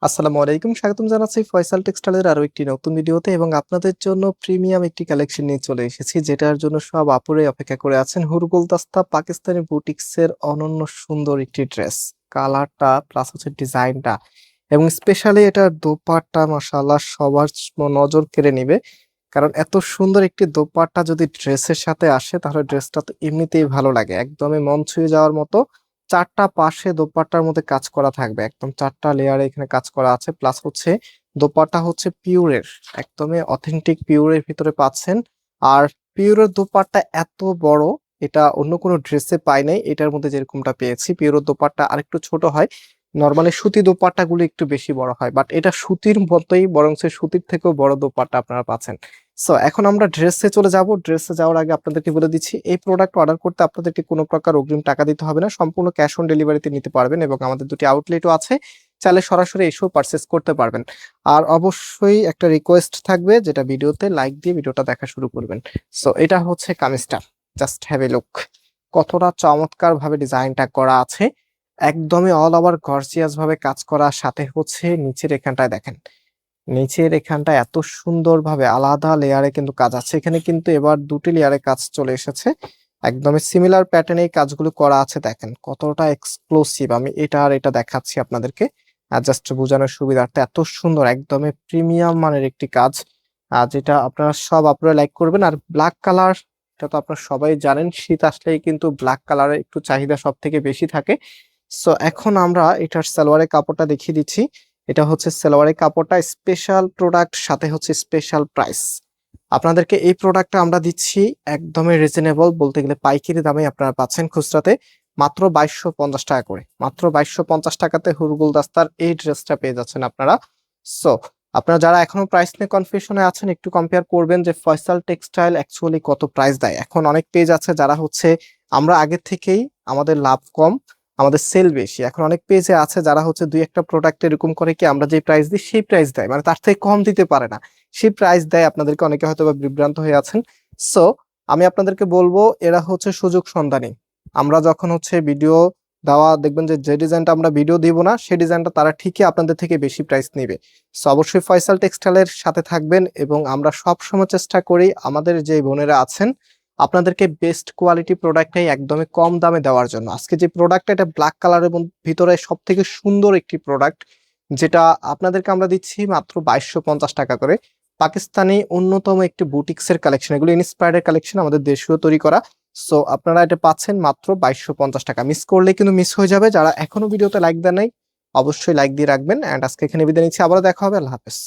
আসসালামু আলাইকুম, স্বাগতম জানাচ্ছি ফয়সাল টেক্সটাইলের আরো একটি নতুন ভিডিওতে। এবং আপনাদের জন্য প্রিমিয়াম একটি কালেকশন নিয়ে চলে এসেছি, যেটার জন্য সব আপুরাই অপেক্ষা করে আছেন। হুরগুল দাস্তা পাকিস্তানি বুটিক্সের অনন্য সুন্দর একটি ড্রেস, কালারটা প্লাস হচ্ছে ডিজাইনটা এবং স্পেশালি এটার দোপাট্টা মাশাআল্লাহ সবার নজর কেড়ে নিবে। কারণ এত সুন্দর একটি দোপাট্টা যদি ড্রেসের সাথে আসে তাহলে ড্রেসটা তো এমনিতেই ভালো লাগে, একদমই মন ছুঁয়ে যাওয়ার মতো। চারটা পাশে দোপাট্টার মধ্যে কাজ করা থাকবে, একদম চারটা লেয়ারে এখানে কাজ করা আছে। প্লাস হচ্ছে দোপাট্টা হচ্ছে পিওরের, একদমই অথেন্টিক পিওরের ভিতরে পাচ্ছেন। আর পিওরের দোপাট্টা এত বড়, এটা অন্য কোনো ড্রেসে পাই নাই। এটার মধ্যে যেরকমটা পেয়েছি, পিওরের দোপাট্টা আরেকটু ছোট হয়। নর্মালি সুতি দোপাট্টা গুলো একটু বেশি বড় হয়, বাট এটা সুতির মতোই, বরং সুতির থেকেও বড় দোপাট্টা আপনারা পাচ্ছেন। সো এখন আমরা ড্রেসে চলে যাব। ড্রেসে যাওয়ার আগে আপনাদেরকে বলে দিচ্ছি, এই প্রোডাক্ট অর্ডার করতে আপনাদেরকে কোনো প্রকার অগ্রিম টাকা দিতে হবে না, সম্পূর্ণ ক্যাশ অন ডেলিভারিতে নিতে পারবেন। এবং আমাদের দুটি আউটলেটও আছে, চাইলে সরাসরি এসেও পারচেস করতে পারবেন। আর অবশ্যই একটা রিকোয়েস্ট থাকবে, যেটা ভিডিওতে লাইক দিয়ে ভিডিওটা দেখা শুরু করবেন। সো এটা হচ্ছে কামিজটা, জাস্ট হ্যাভ এ লুক। কতটা চমৎকার ভাবে ডিজাইনটা করা আছে, একদমই অল ওভার গর্জিয়াস ভাবে কাজ করা। সাথে হচ্ছে নিচের এখানটায় দেখেন, নিচের এখানটা এত সুন্দরভাবে আলাদা লেয়ারে কিন্তু কাজ আছে। এখানে কিন্তু এবার দুটি লেয়ারে কাজ চলে এসেছে, একদমই সিমিলার প্যাটার্নে এই কাজগুলো করা আছে। দেখেন কতটা এক্সক্লুসিভ, আমি এটা আর এটা দেখাচ্ছি আপনাদেরকে আর জাস্ট বোঝানোর সুবিধার্থে। এত সুন্দর, একদমই প্রিমিয়াম মানের একটি কাজ, আর যেটা আপনারা লাইক করবেন। আর ব্ল্যাক কালার, এটা তো আপনারা সবাই জানেন, শীত আসলেই কিন্তু ব্ল্যাক কালারের একটু চাহিদা সব থেকে বেশি থাকে। সো এখন আমরা এটার সালোয়ারের কাপড়টা দেখিয়ে দিচ্ছি। এটা হচ্ছে সালোয়ারের কাপড়টা, স্পেশাল প্রোডাক্ট, সাথে হচ্ছে স্পেশাল প্রাইস। আপনাদেরকে এই প্রোডাক্টটা আমরা দিচ্ছি একদমই রিজনেবল, বলতে গেলে পাইকারি দামে আপনারা পাচ্ছেন খুচরাতে মাত্র 2250 টাকা করে। মাত্র 2250 টাকাতে হুরগুল দাস্তার এই ড্রেসটা পেয়ে যাচ্ছেন আপনারা। সো আপনারা যারা এখনো প্রাইস নিয়ে কনফিউশনে আছেন, একটু কম্পেয়ার করবেন যে ফয়সাল টেক্সটাইল অ্যাকচুয়ালি কত প্রাইস দেয়। এখন অনেক পেজ আছে যারা হচ্ছে, আমরা আগে থেকেই আমাদের লাভ কম, আমাদের সেল বেশি। এখন অনেক পেজে আছে যারা হচ্ছে দুই একটা প্রোডাক্ট এরকম করে কি, আমরা যে প্রাইস দিই সেই প্রাইস দেয়, মানে তার থেকে কম দিতে পারে না, সেই প্রাইস দেয় আপনাদেরকে। অনেকে হয়তো বা বিভ্রান্ত হয়ে আছেন। সো আমি আপনাদেরকে বলবো, এরা হচ্ছে সুযোগ সন্ধানী। আমরা যখন হচ্ছে ভিডিও দেওয়া দেখবেন যে যে ডিজাইনটা আমরা ভিডিও দিব না, সেই ডিজাইনটা তারা ঠিকই আপনাদের থেকে বেশি প্রাইস নিবে। সো অবশ্যই ফয়সাল টেক্সটাইলের সাথে থাকবেন। এবং আমরা সব সময় চেষ্টা করি আমাদের যে বোনেরা আছেন আপনাদেরকে বেস্ট কোয়ালিটি প্রোডাক্টটাই একদমই কম দামে দেওয়ার জন্য। আজকে যে প্রোডাক্টটা, এটা ব্ল্যাক কালারের ভিতরে সব থেকে সুন্দর একটি প্রোডাক্ট, যেটা আপনাদেরকে আমরা দিচ্ছি মাত্র 2250 টাকা করে। পাকিস্তানি অন্যতম একটি বুটিক্সের কালেকশন, এগুলো ইন্সপায়ার্ড কালেকশন, আমাদের দেশীয় তৈরি করা। সো আপনারা এটা পাচ্ছেন মাত্র 2250 টাকা। মিস করলে কিন্তু মিস হয়ে যাবে। যারা এখনো ভিডিওতে লাইক দেন নাই, অবশ্যই লাইক দিয়ে রাখবেন। এন্ড আজকে এখানে বিদায় নিচ্ছি, আবারও দেখা হবে। আল্লাহ হাফেজ।